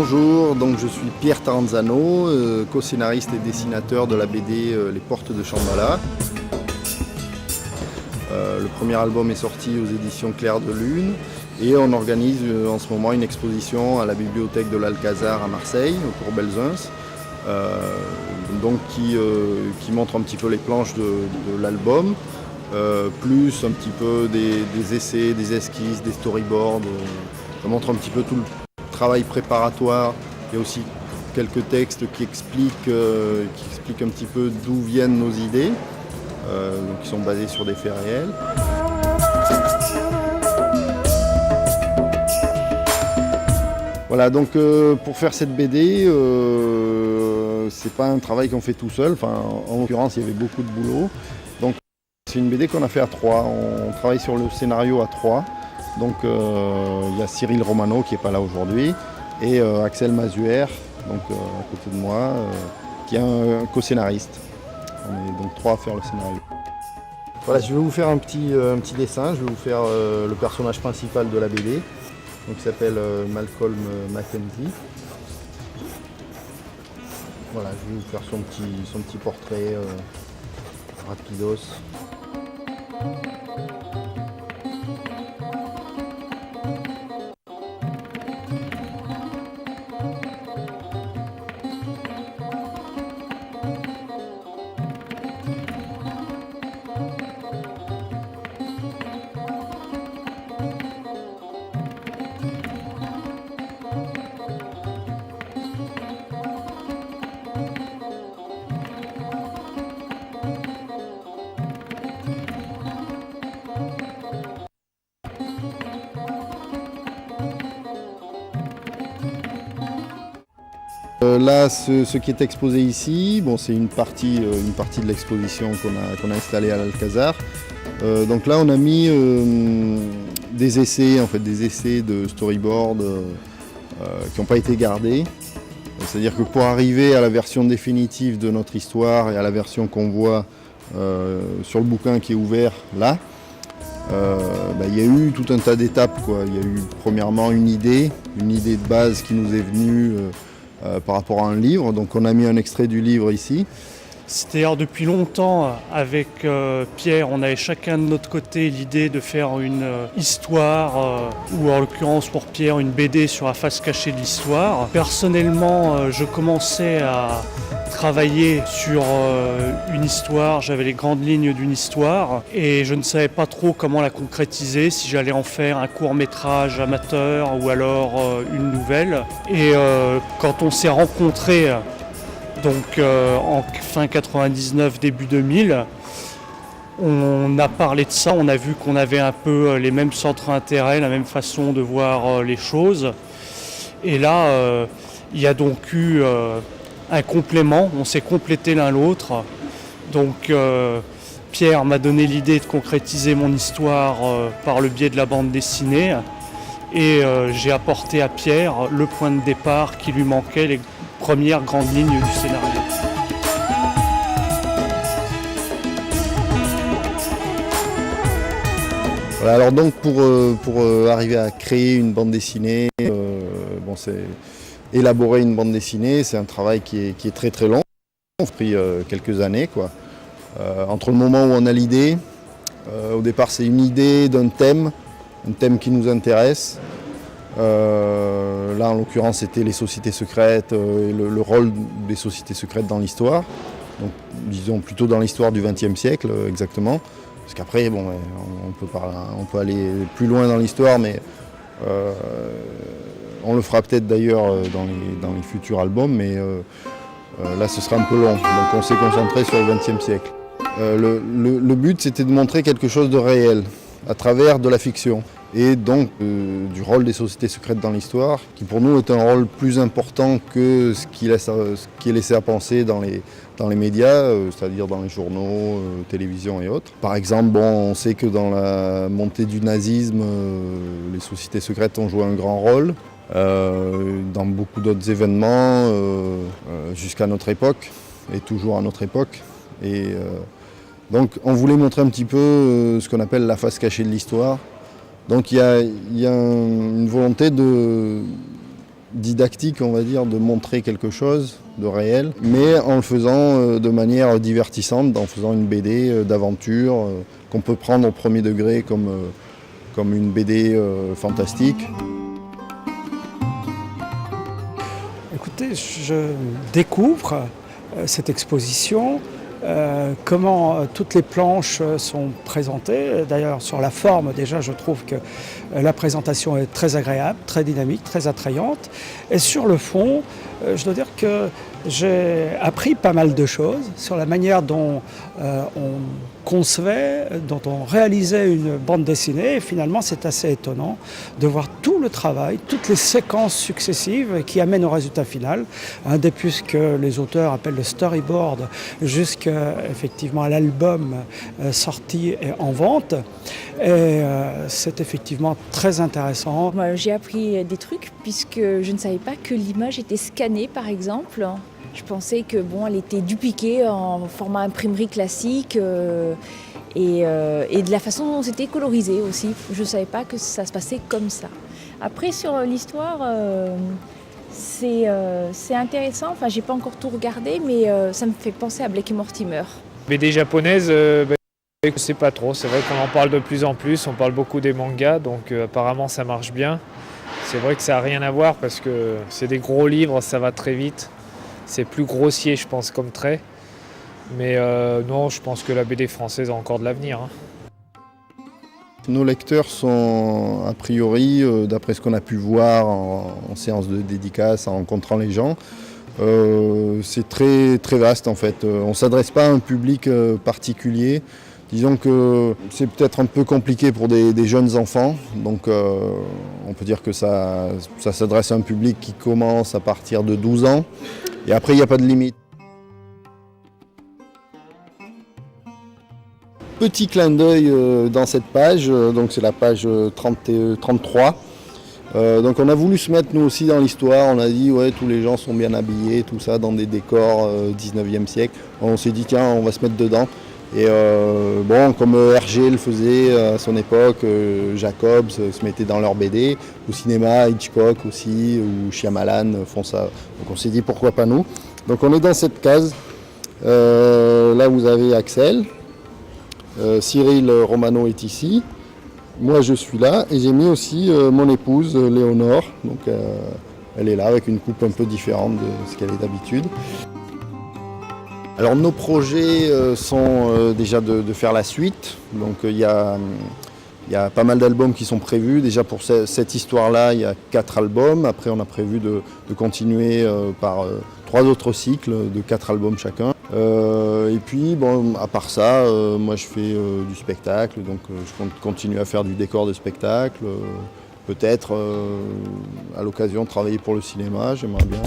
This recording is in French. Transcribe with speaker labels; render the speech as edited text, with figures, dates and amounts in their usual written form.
Speaker 1: Bonjour, donc je suis Pierre Taranzano, co-scénariste et dessinateur de la BD Les Portes de Shambhala. Le premier album est sorti aux éditions Clair de Lune et on organise en ce moment une exposition à la bibliothèque de l'Alcazar à Marseille, au cours Belzunce, qui montre un petit peu les planches de l'album, plus un petit peu des essais, des esquisses, des storyboards. Ça montre un petit peu tout le travail préparatoire. Il y a aussi quelques textes qui expliquent un petit peu d'où viennent nos idées, qui sont basés sur des faits réels. Voilà, donc pour faire cette BD, c'est pas un travail qu'on fait tout seul. Enfin, en l'occurrence, il y avait beaucoup de boulot. Donc c'est une BD qu'on a fait à trois. On travaille sur le scénario à trois. Donc il y a Cyril Romano qui n'est pas là aujourd'hui et Axel Mazuer, donc à côté de moi, qui est un co-scénariste. On est donc trois à faire le scénario. Voilà, je vais vous faire un petit dessin. Je vais vous faire le personnage principal de la BD, donc, qui s'appelle Malcolm Mackenzie. Voilà, je vais vous faire son petit portrait rapidos. Là, ce qui est exposé ici, bon, c'est une partie de l'exposition qu'on a installée à l'Alcazar. Donc là, on a mis des essais de storyboard qui n'ont pas été gardés. C'est-à-dire que pour arriver à la version définitive de notre histoire et à la version qu'on voit sur le bouquin qui est ouvert là, il y a eu tout un tas d'étapes, quoi. Il y a eu premièrement une idée de base qui nous est venue par rapport à un livre, donc on a mis un extrait du livre ici.
Speaker 2: C'est-à-dire depuis longtemps, avec Pierre, on avait chacun de notre côté l'idée de faire une histoire, ou en l'occurrence pour Pierre, une BD sur la face cachée de l'histoire. Personnellement, je commençais à travailler sur une histoire, j'avais les grandes lignes d'une histoire et je ne savais pas trop comment la concrétiser, si j'allais en faire un court-métrage amateur ou alors une nouvelle. Et quand on s'est rencontrés, donc en fin 99, début 2000, on a parlé de ça, on a vu qu'on avait un peu les mêmes centres d'intérêt, la même façon de voir les choses. Et là, il y a donc eu un complément, on s'est complété l'un l'autre. Donc Pierre m'a donné l'idée de concrétiser mon histoire par le biais de la bande dessinée. Et j'ai apporté à Pierre le point de départ qui lui manquait, les premières grandes lignes du scénario.
Speaker 1: Voilà, alors donc pour arriver à créer une bande dessinée, c'est élaborer une bande dessinée, c'est un travail qui est très très long. Ça a pris quelques années, quoi. Entre le moment où on a l'idée, au départ c'est une idée d'un thème, un thème qui nous intéresse. Là en l'occurrence c'était les sociétés secrètes et le rôle des sociétés secrètes dans l'histoire. Donc disons plutôt dans l'histoire du XXe siècle exactement. Parce qu'après on peut aller plus loin dans l'histoire, mais on le fera peut-être d'ailleurs dans les futurs albums, mais là ce sera un peu long. Donc on s'est concentré sur le XXe siècle. Le but c'était de montrer quelque chose de réel à travers de la fiction. Et donc du rôle des sociétés secrètes dans l'histoire, qui pour nous est un rôle plus important que ce qui est laissé à penser dans les médias, c'est-à-dire dans les journaux, télévision et autres. Par exemple, on sait que dans la montée du nazisme, les sociétés secrètes ont joué un grand rôle. Dans beaucoup d'autres événements, jusqu'à notre époque, et toujours à notre époque. Et donc on voulait montrer un petit peu ce qu'on appelle la face cachée de l'histoire. Donc il y a une volonté de didactique, on va dire, de montrer quelque chose de réel, mais en le faisant de manière divertissante, en faisant une BD d'aventure qu'on peut prendre au premier degré comme une BD fantastique.
Speaker 3: Écoutez, je découvre cette exposition, comment toutes les planches sont présentées. D'ailleurs, sur la forme, déjà, je trouve que la présentation est très agréable, très dynamique, très attrayante. Et sur le fond, je dois dire que j'ai appris pas mal de choses sur la manière dont on concevait, dont on réalisait une bande dessinée. Et finalement, c'est assez étonnant de voir tout le travail, toutes les séquences successives qui amènent au résultat final, depuis ce que les auteurs appellent le storyboard jusqu'à effectivement à l'album sorti et en vente. Et c'est effectivement très intéressant.
Speaker 4: Moi, j'ai appris des trucs puisque je ne savais pas que l'image était scannée, par exemple. Je pensais que elle était dupliquée en format imprimerie classique et de la façon dont c'était colorisé aussi. Je ne savais pas que ça se passait comme ça. Après, sur l'histoire, c'est intéressant. Enfin, j'ai pas encore tout regardé, mais ça me fait penser à Blake et Mortimer.
Speaker 5: BD japonaise, je sais pas trop. C'est vrai qu'on en parle de plus en plus. On parle beaucoup des mangas, donc apparemment ça marche bien. C'est vrai que ça n'a rien à voir parce que c'est des gros livres, ça va très vite. C'est plus grossier, je pense, comme trait. Mais non, je pense que la BD française a encore de l'avenir.
Speaker 1: Nos lecteurs sont, a priori, d'après ce qu'on a pu voir en séance de dédicace, en rencontrant les gens, c'est très, très vaste en fait. On ne s'adresse pas à un public particulier. Disons que c'est peut-être un peu compliqué pour des jeunes enfants, donc on peut dire que ça s'adresse à un public qui commence à partir de 12 ans, et après il n'y a pas de limite. Petit clin d'œil dans cette page, donc c'est la page 33. Donc on a voulu se mettre nous aussi dans l'histoire, on a dit ouais tous les gens sont bien habillés, tout ça dans des décors 19e siècle. On s'est dit tiens on va se mettre dedans. Et comme Hergé le faisait à son époque, Jacobs se mettait dans leur BD, au cinéma, Hitchcock aussi, ou Shyamalan font ça. Donc on s'est dit pourquoi pas nous. Donc on est dans cette case. Là vous avez Axel, Cyril Romano est ici, moi je suis là et j'ai mis aussi mon épouse Léonore. Donc elle est là avec une coupe un peu différente de ce qu'elle est d'habitude. Alors nos projets sont déjà de faire la suite, donc il y a pas mal d'albums qui sont prévus. Déjà pour cette histoire-là, il y a 4 albums. Après on a prévu de continuer par 3 autres cycles de 4 albums chacun. Et puis à part ça, moi je fais du spectacle, donc je compte continuer à faire du décor de spectacle. Peut-être à l'occasion de travailler pour le cinéma, j'aimerais bien.